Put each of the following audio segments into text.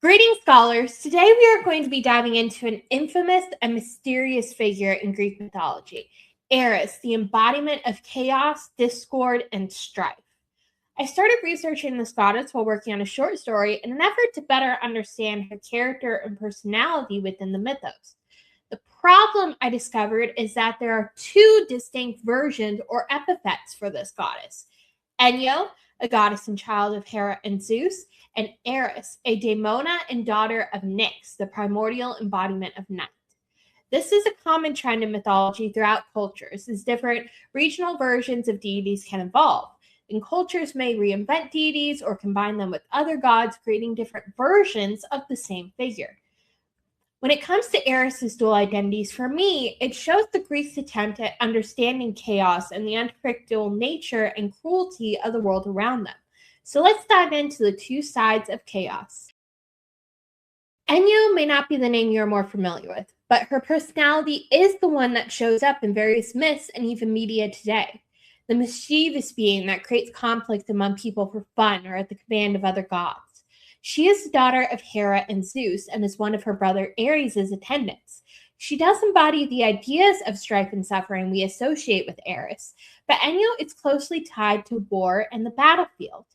Greetings, scholars. Today we are going to be diving into an infamous and mysterious figure in Greek mythology, Eris, the embodiment of chaos, discord, and strife. I started researching this goddess while working on a short story in an effort to better understand her character and personality within the mythos. The problem I discovered is that there are two distinct versions or epithets for this goddess. Enyo, a goddess and child of Hera and Zeus, and Eris, a daemona and daughter of Nyx, the primordial embodiment of night. This is a common trend in mythology throughout cultures, as different regional versions of deities can evolve, and cultures may reinvent deities or combine them with other gods, creating different versions of the same figure. When it comes to Eris's dual identities, for me, it shows the Greeks' attempt at understanding chaos and the unpredictable nature and cruelty of the world around them. So let's dive into the two sides of chaos. Enyo may not be the name you're more familiar with, but her personality is the one that shows up in various myths and even media today. The mischievous being that creates conflict among people for fun or at the command of other gods. She is the daughter of Hera and Zeus and is one of her brother Eris' attendants. She does embody the ideas of strife and suffering we associate with Eris, but Enyo is closely tied to war and the battlefield.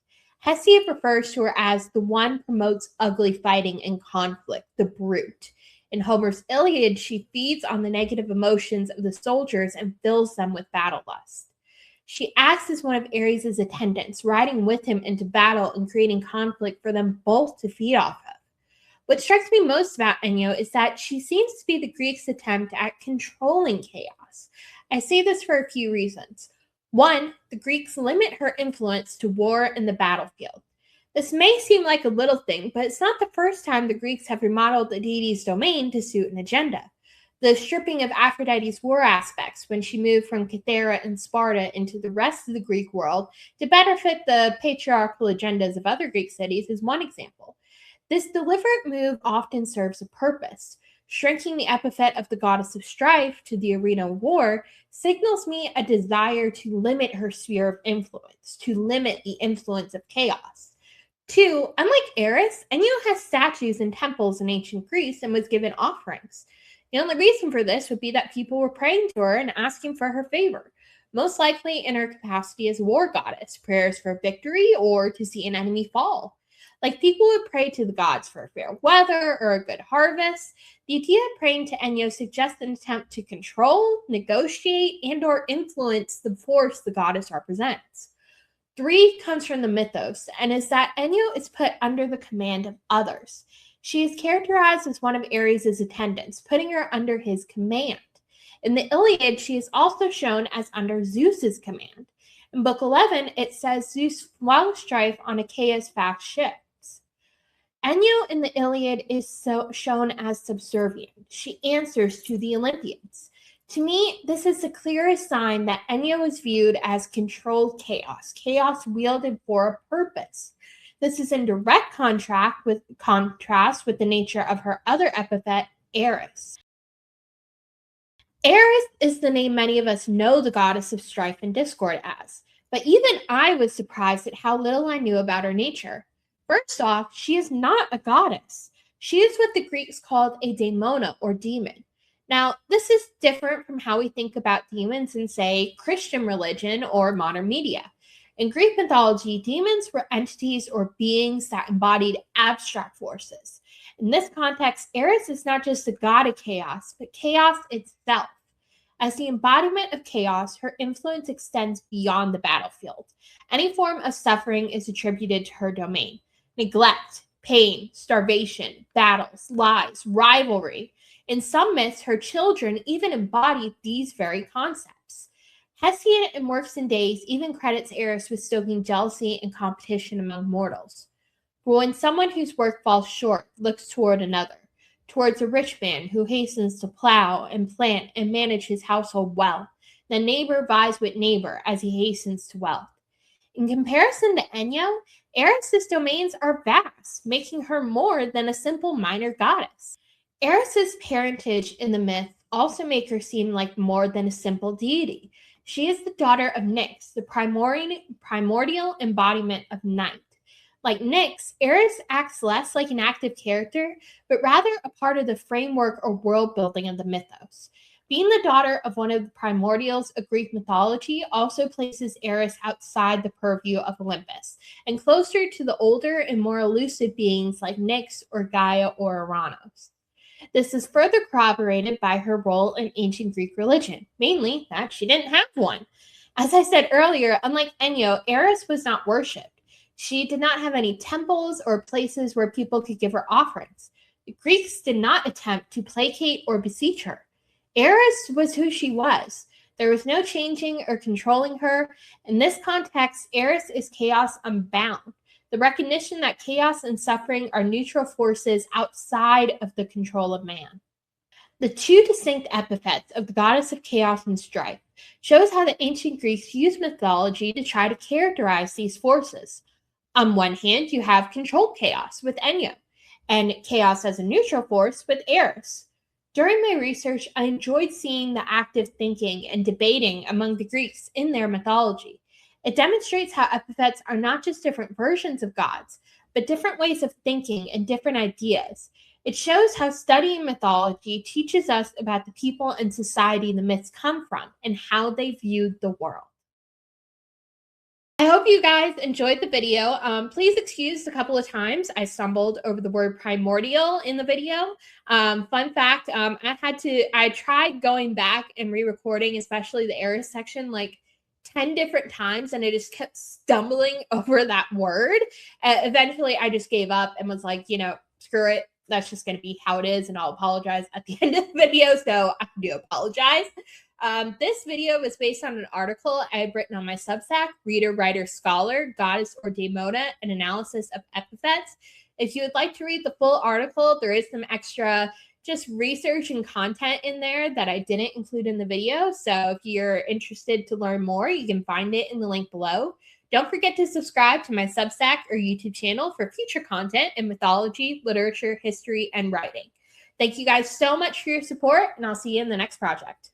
Hesiod refers to her as the one promotes ugly fighting and conflict, the brute. In Homer's Iliad, she feeds on the negative emotions of the soldiers and fills them with battle lust. She acts as one of Eris' attendants, riding with him into battle and creating conflict for them both to feed off of. What strikes me most about Enyo is that she seems to be the Greeks' attempt at controlling chaos. I say this for a few reasons. One, the Greeks limit her influence to war and the battlefield. This may seem like a little thing, but it's not the first time the Greeks have remodeled the deity's domain to suit an agenda. The stripping of Aphrodite's war aspects when she moved from Cythera and Sparta into the rest of the Greek world to better fit the patriarchal agendas of other Greek cities is one example. This deliberate move often serves a purpose. Shrinking the epithet of the goddess of strife to the arena of war signals me a desire to limit her sphere of influence, to limit the influence of chaos. Two, unlike Eris, Enyo has statues and temples in ancient Greece and was given offerings. The only reason for this would be that people were praying to her and asking for her favor, most likely in her capacity as a war goddess, prayers for victory or to see an enemy fall. Like people would pray to the gods for fair weather or a good harvest, the idea of praying to Enyo suggests an attempt to control, negotiate, and or influence the force the goddess represents. Three comes from the mythos and is that Enyo is put under the command of others. She is characterized as one of Eris' attendants, putting her under his command. In the Iliad, she is also shown as under Zeus's command. In Book 11, it says Zeus flung strife on Achaea's fast ships. Enyo in the Iliad is shown as subservient. She answers to the Olympians. To me, this is the clearest sign that Enyo is viewed as controlled chaos, chaos wielded for a purpose. This is in direct contrast with the nature of her other epithet, Eris. Eris is the name many of us know the goddess of strife and discord as, but even I was surprised at how little I knew about her nature. First off, she is not a goddess. She is what the Greeks called a daemona or demon. Now, this is different from how we think about demons in, say, Christian religion or modern media. In Greek mythology, demons were entities or beings that embodied abstract forces. In this context, Eris is not just the god of chaos, but chaos itself. As the embodiment of chaos, her influence extends beyond the battlefield. Any form of suffering is attributed to her domain. Neglect, pain, starvation, battles, lies, rivalry. In some myths, her children even embody these very concepts. Hesiod in Works and Days even credits Eris with stoking jealousy and competition among mortals. For when someone whose work falls short looks toward another, towards a rich man who hastens to plow and plant and manage his household well, the neighbor vies with neighbor as he hastens to wealth. In comparison to Enyo, Eris' domains are vast, making her more than a simple minor goddess. Eris' parentage in the myth also make her seem like more than a simple deity. She is the daughter of Nyx, the primordial embodiment of night. Like Nyx, Eris acts less like an active character, but rather a part of the framework or world building of the mythos. Being the daughter of one of the primordials of Greek mythology also places Eris outside the purview of Olympus and closer to the older and more elusive beings like Nyx or Gaia or Uranus. This is further corroborated by her role in ancient Greek religion, mainly that she didn't have one. As I said earlier, unlike Enyo, Eris was not worshipped. She did not have any temples or places where people could give her offerings. The Greeks did not attempt to placate or beseech her. Eris was who she was. There was no changing or controlling her. In this context, Eris is chaos unbound. The recognition that chaos and suffering are neutral forces outside of the control of man. The two distinct epithets of the goddess of chaos and strife shows how the ancient Greeks used mythology to try to characterize these forces. On one hand, you have controlled chaos with Enyo, and chaos as a neutral force with Eris. During my research, I enjoyed seeing the active thinking and debating among the Greeks in their mythology. It demonstrates how epithets are not just different versions of gods, but different ways of thinking and different ideas. It shows how studying mythology teaches us about the people and society the myths come from and how they viewed the world. I hope you guys enjoyed the video. Please excuse a couple of times I stumbled over the word primordial in the video. Fun fact, I tried going back and re-recording, especially the Eris section, like 10 different times, and I just kept stumbling over that word. Eventually, I just gave up and was like, screw it. That's just going to be how it is, and I'll apologize at the end of the video, so I do apologize. This video was based on an article I had written on my Substack, Reader, Writer, Scholar, Goddess or Daemona, an analysis of epithets. If you would like to read the full article, there is some extra just research and content in there that I didn't include in the video. So if you're interested to learn more, you can find it in the link below. Don't forget to subscribe to my Substack or YouTube channel for future content in mythology, literature, history, and writing. Thank you guys so much for your support, and I'll see you in the next project.